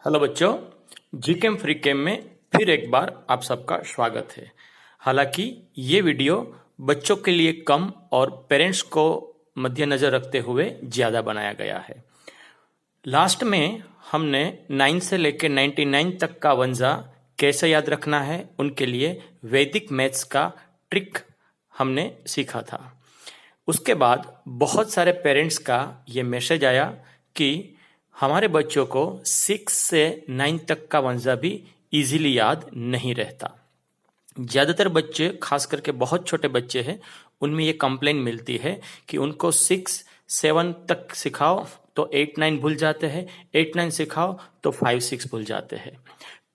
Hello बच्चों, जीकेम free केम में फिर एक बार आप सबका स्वागत है। हालांकि ये वीडियो बच्चों के लिए कम और पेरेंट्स को मद्देनजर रखते हुए ज़्यादा बनाया गया है। लास्ट में हमने 9 से लेकर 99 तक का वंजा कैसे याद रखना है, उनके लिए वैदिक मैथ्स का ट्रिक हमने सीखा था। उसके बाद बहुत सारे पेरेंट्स का ये मैसेज आया कि हमारे बच्चों को 6 से 9 तक का वंजा भी इजीली याद नहीं रहता। ज़्यादातर बच्चे, खास करके बहुत छोटे बच्चे हैं, उनमें ये कंप्लेन मिलती है कि उनको 6, 7 तक सिखाओ तो 8, 9 भूल जाते हैं, 8, 9 सिखाओ तो 5, 6 भूल जाते हैं।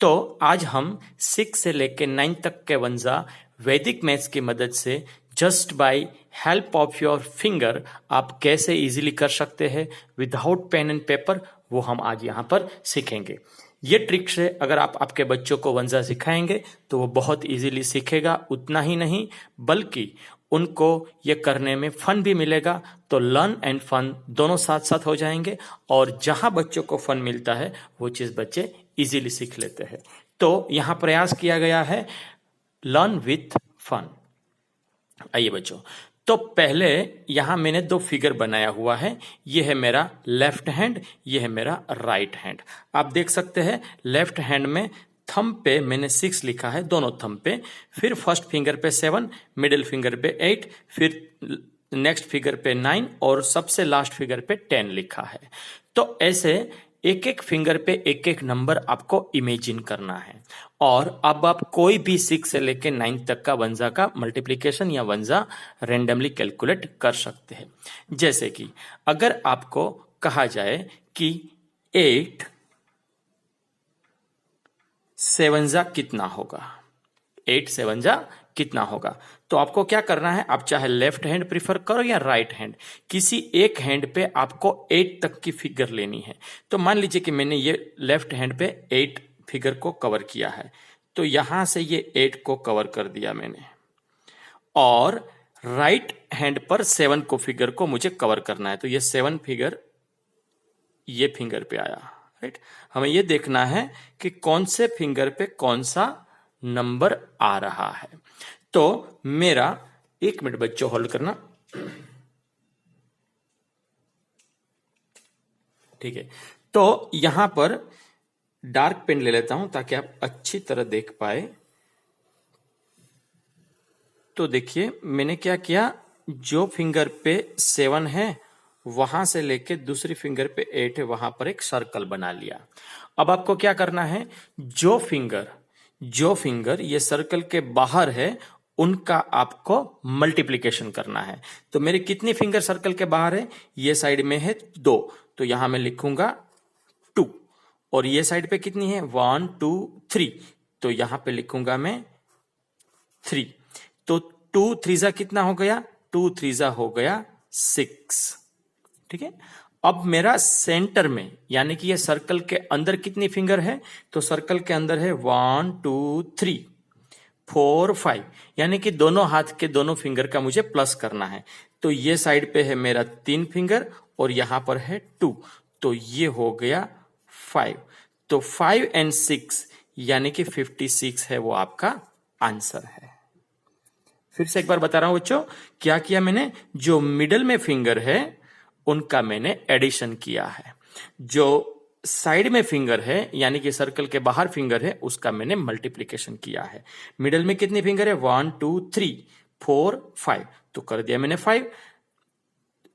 तो आज हम 6 से लेकर 9 तक के वंजा वैदिक मैथ्स की मदद से just by help of your finger आप कैसे इजीली कर सकते हैं विदाउट पेन एंड पेपर, वो हम आज यहाँ पर सीखेंगे। ये ट्रिक से अगर आप आपके बच्चों को वंजा सिखाएंगे तो वो बहुत इजीली सीखेगा। उतना ही नहीं बल्कि उनको ये करने में फन भी मिलेगा। तो लर्न एंड फन दोनों साथ साथ हो जाएंगे और जहां बच्चों को फन मिलता है वो चीज बच्चे इजीली सीख लेते हैं। तो यहाँ प्रयास किया गया है लर्न विथ फन। आइए बच्चों, तो पहले यहां मैंने 2 फिगर बनाया हुआ है। ये है मेरा लेफ्ट हैंड, ये है मेरा राइट हैंड। आप देख सकते हैं लेफ्ट हैंड में थंब पे मैंने 6 लिखा है, दोनों थंब पे, फिर फर्स्ट फिंगर पे 7, मिडिल फिंगर पे 8, फिर नेक्स्ट फिगर पे 9 और सबसे लास्ट फिगर पे 10 लिखा है। तो ऐसे एक एक फिंगर पे एक एक नंबर आपको इमेजिन करना है और अब आप कोई भी 6 से लेकर 9 तक का वंजा का मल्टीप्लिकेशन या वंजा रेंडमली कैलकुलेट कर सकते हैं। जैसे कि अगर आपको कहा जाए कि 8 सेवंजा कितना होगा, 8 सेवंजा कितना होगा, तो आपको क्या करना है, आप चाहे लेफ्ट हैंड प्रीफर करो या राइट हैंड, किसी एक हैंड पे आपको 8 तक की फिगर लेनी है। तो मान लीजिए कि मैंने ये लेफ्ट हैंड पे 8 फिगर को कवर किया है, तो यहां से ये 8 को कवर कर दिया मैंने और राइट हैंड पर 7 को फिगर को मुझे कवर करना है। तो ये 7 फिगर ये फिंगर पे आया, राइट। हमें ये देखना है कि कौन से फिंगर पे कौन सा नंबर आ रहा है। तो मेरा, एक मिनट बच्चों होल्ड करना, ठीक है। तो यहां पर डार्क पेन ले लेता हूं ताकि आप अच्छी तरह देख पाए। तो देखिए मैंने क्या किया, जो फिंगर पे 7 है वहां से लेके दूसरी फिंगर पे 8 है, वहां पर एक सर्कल बना लिया। अब आपको क्या करना है, जो फिंगर ये सर्कल के बाहर है उनका आपको मल्टीप्लिकेशन करना है। तो मेरे कितनी फिंगर सर्कल के बाहर है, ये साइड में है 2, तो यहां मैं लिखूंगा 2, और ये साइड पे कितनी है 1, 2, 3, तो यहां पे लिखूंगा मैं 3। तो 2 3 कितना हो गया, 2 3 हो गया 6, ठीक है। अब मेरा सेंटर में यानी कि ये सर्कल के अंदर कितनी फिंगर है, तो सर्कल के अंदर है 1, 2, 3, 4, 5, यानी कि दोनों हाथ के दोनों फिंगर का मुझे प्लस करना है। तो ये साइड पे है मेरा 3 फिंगर और यहां पर है 2, तो ये हो गया 5। तो 5 एंड 6 यानी कि 56 है, वो आपका आंसर है। फिर से एक बार बता रहा हूं बच्चों, क्या किया मैंने, जो मिडल में फिंगर है उनका मैंने एडिशन किया है, जो साइड में फिंगर है यानी कि सर्कल के बाहर फिंगर है उसका मैंने मल्टीप्लिकेशन किया है। मिडल में कितनी फिंगर है 1, 2, 3, 4, 5, तो कर दिया मैंने 5।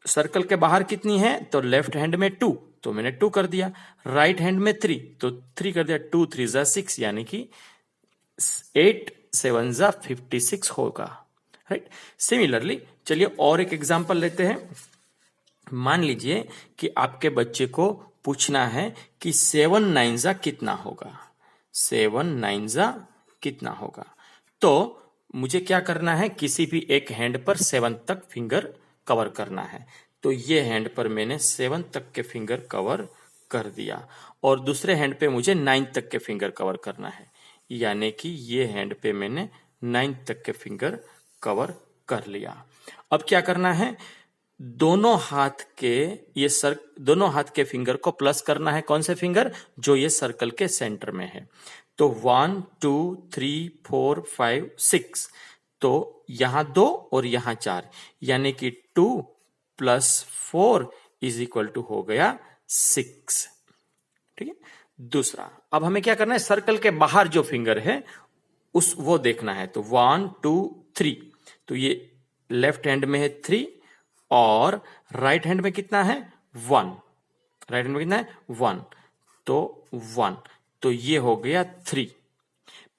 सर्कल के बाहर कितनी है, तो लेफ्ट हैंड में 2, तो मैंने 2 कर दिया। राइट हैंड में 3, तो 3 कर दिया। 2 3 6 यानी कि 8 7 56 होगा, राइट। सिमिलरली चलिए और एक एग्जांपल लेते हैं। मान लीजिए कि आपके बच्चे को पूछना है कि 7 9 कितना होगा, 7 9 कितना होगा। तो मुझे क्या करना है, किसी भी एक हैंड पर 7 तक फिंगर कवर करना है। तो ये हैंड पर मैंने 7 तक के फिंगर कवर कर दिया और दूसरे हैंड पे मुझे 9 तक के फिंगर कवर करना है, यानी कि ये हैंड पे मैंने 9 तक के फिंगर कवर कर लिया। अब क्या करना है, दोनों हाथ के फिंगर को प्लस करना है। कौन से फिंगर? जो ये सर्कल के सेंटर में है। तो 1 2 3 4 5 6, तो यहां 2 और यहां 4, यानी कि 2 + 4 = हो गया 6। ठीक है। दूसरा, अब हमें क्या करना है? सर्कल के बाहर जो फिंगर है वो देखना है। तो 1 2 3, तो ये लेफ्ट हैंड में है 3 और राइट हैंड में कितना है? 1। राइट हैंड में कितना है? 1, तो 1, तो ये हो गया 3।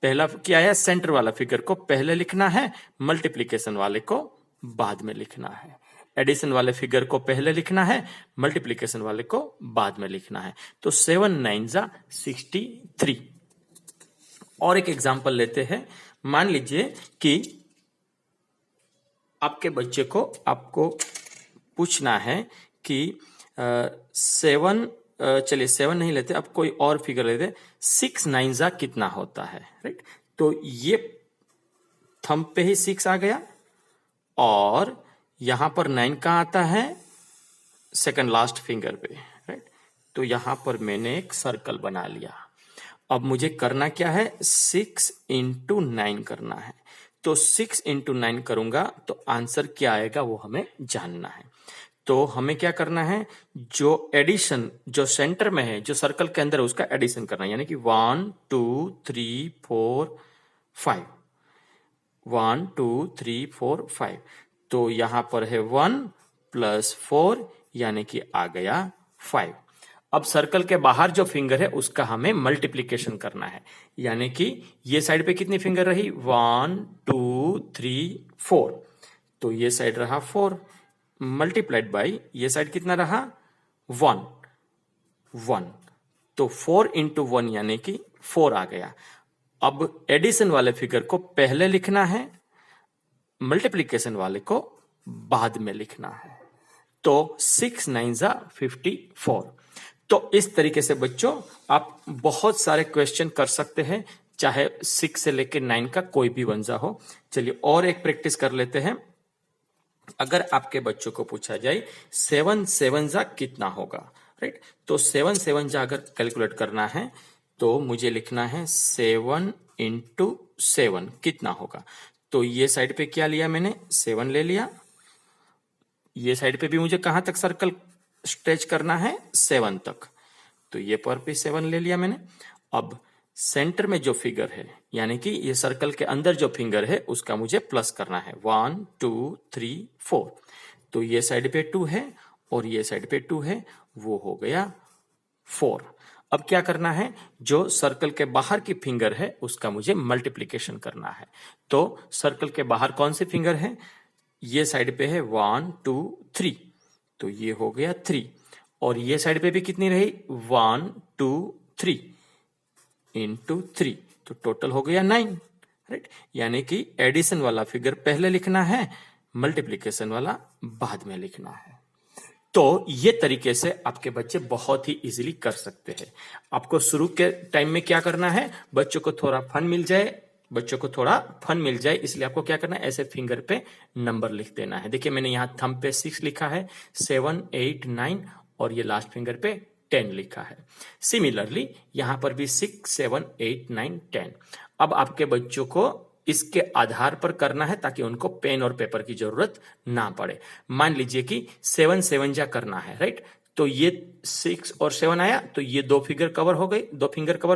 पहला क्या आया? सेंटर वाला फिगर को पहले लिखना है, मल्टीप्लीकेशन वाले को बाद में लिखना है। एडिशन वाले फिगर को पहले लिखना है, मल्टीप्लीकेशन वाले को बाद में लिखना है। तो 7 9 63। और एक एग्जांपल लेते हैं। मान लीजिए कि आपके बच्चे को आपको पूछना है कि 7, चलिए 7 नहीं लेते, अब कोई और फिगर लेते। 6 9 कितना होता है? राइट। तो ये थंब पे ही 6 आ गया और यहां पर 9 कहां आता है? सेकंड लास्ट फिंगर पे। राइट। तो यहां पर मैंने एक सर्कल बना लिया। अब मुझे करना क्या है? 6 × 9 करना है। तो 6 × 9 करूंगा तो आंसर क्या आएगा वो हमें जानना है। तो हमें क्या करना है? जो एडिशन जो सेंटर में है, जो सर्कल के अंदर है, उसका एडिशन करना है। यानी कि 1 2 3 4 5, 1 2 3 4 5। तो यहां पर है 1 + 4, यानी कि आ गया 5। अब सर्कल के बाहर जो फिंगर है उसका हमें मल्टीप्लीकेशन करना है। यानी कि ये साइड पे कितनी फिंगर रही? 1 2 3 4, तो ये साइड रहा 4 मल्टीप्लाइड बाई ये साइड कितना रहा? 1 1, तो 4 × 1 यानी कि 4 आ गया। अब एडिशन वाले फिगर को पहले लिखना है, मल्टीप्लीकेशन वाले को बाद में लिखना है। तो 6 9 54। तो इस तरीके से बच्चों आप बहुत सारे क्वेश्चन कर सकते हैं, चाहे 6 से लेकर 9 का कोई भी वंजा हो। चलिए और एक प्रैक्टिस कर लेते हैं। अगर आपके बच्चों को पूछा जाए 7 7 कितना होगा? राइट। तो 7 7 अगर कैलकुलेट करना है तो मुझे लिखना है 7 × 7 कितना होगा? तो ये साइड पे क्या लिया मैंने? 7 ले लिया। ये साइड पे भी मुझे कहां तक सर्कल स्ट्रेच करना है? 7 तक। तो ये पर भी 7 ले लिया मैंने। अब सेंटर में जो फिगर है, यानी कि ये सर्कल के अंदर जो फिंगर है, उसका मुझे प्लस करना है। 1 2 3 4, तो ये साइड पे 2 है और ये साइड पे 2 है, वो हो गया 4। अब क्या करना है? जो सर्कल के बाहर की फिंगर है उसका मुझे मल्टीप्लीकेशन करना है। तो सर्कल के बाहर कौन सी फिंगर है? ये साइड पे है 1 2 3, तो ये हो गया 3। और ये साइड पे भी कितनी रही? 1 2 3 × 3, तो टोटल हो गया 9। राइट। यानी कि एडिशन वाला फिगर पहले लिखना है, मल्टीप्लीकेशन वाला बाद में लिखना है। तो ये तरीके से आपके बच्चे बहुत ही इजीली कर सकते हैं। आपको शुरू के टाइम में क्या करना है? बच्चों को थोड़ा फन मिल जाए, इसलिए आपको क्या करना है? ऐसे फिंगर पे नंबर लिख देना है। देखिए मैंने यहां थंब पे 6 लिखा है, 7 8 9 और ये लास्ट फिंगर पे 10 लिखा है। सिमिलरली यहां पर भी 6 7 8 9 10। अब आपके बच्चों को इसके आधार पर करना है ताकि उनको पेन और पेपर की जरूरत ना पड़े। मान लीजिए कि 7 7 करना है। राइट। तो ये 6 और 7 आया, तो ये 2 फिंगर कवर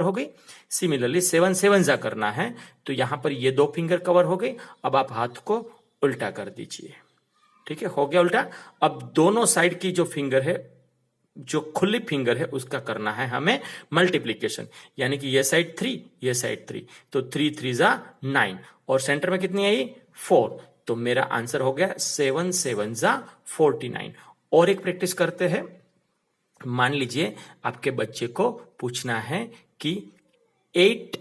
हो गई। सिमिलरली 7 7 करना है, तो यहां पर ये 2 फिंगर कवर हो गई। अब आप हाथ को उल्टा कर दीजिए। ठीक है, हो गया उल्टा। अब दोनों साइड की जो फिंगर है, जो खुली फिंगर है, उसका करना है हमें मल्टीप्लीकेशन। यानी कि ये साइड 3, ये साइड 3, तो 3 3 9 और सेंटर में कितनी आई? 4। तो मेरा आंसर हो गया 7 7 49। और एक प्रैक्टिस करते हैं। मान लीजिए आपके बच्चे को पूछना है कि 8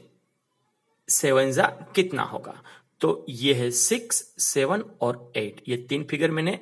7 कितना होगा? तो ये है 6 7 और 8, ये 3 फिगर मैंने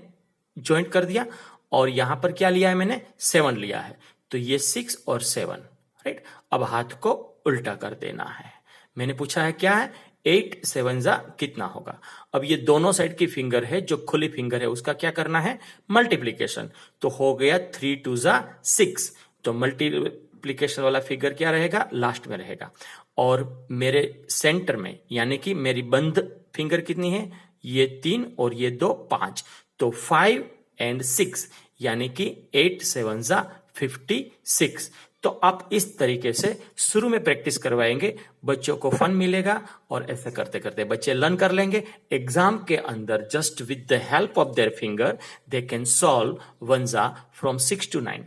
ज्वाइंट कर दिया और यहां पर क्या लिया है मैंने? 7 लिया है। तो ये 6 और 7। राइट। अब हाथ को उल्टा कर देना है। मैंने पूछा है क्या है? 8 7 जा कितना होगा। अब ये दोनों साइड की फिंगर है, जो खुली फिंगर है उसका क्या करना है, मल्टीप्लीकेशन। तो हो गया 3 2 जा 6, तो मल्टीप्लीकेशन वाला फिगर क्या रहेगा, लास्ट में रहेगा। और मेरे सेंटर में यानी कि मेरी बंद फिंगर कितनी है, ये 3 और ये 2 5, तो 5 and 6 यानी कि 8 7 जा 56। तो आप इस तरीके से शुरू में प्रैक्टिस करवाएंगे, बच्चों को फन मिलेगा और ऐसे करते करते बच्चे लर्न कर लेंगे। एग्जाम के अंदर just with the help of their finger they can solve 1 जा फ्रॉम 6 to 9।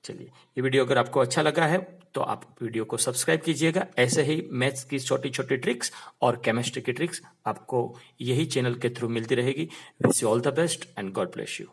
चलिए, ये वीडियो अगर आपको अच्छा लगा है तो आप वीडियो को सब्सक्राइब कीजिएगा। ऐसे ही मैथ्स की छोटी छोटी ट्रिक्स और केमिस्ट्री की ट्रिक्स आपको यही चैनल के थ्रू मिलती रहेगी। Wish you all the best and God bless you.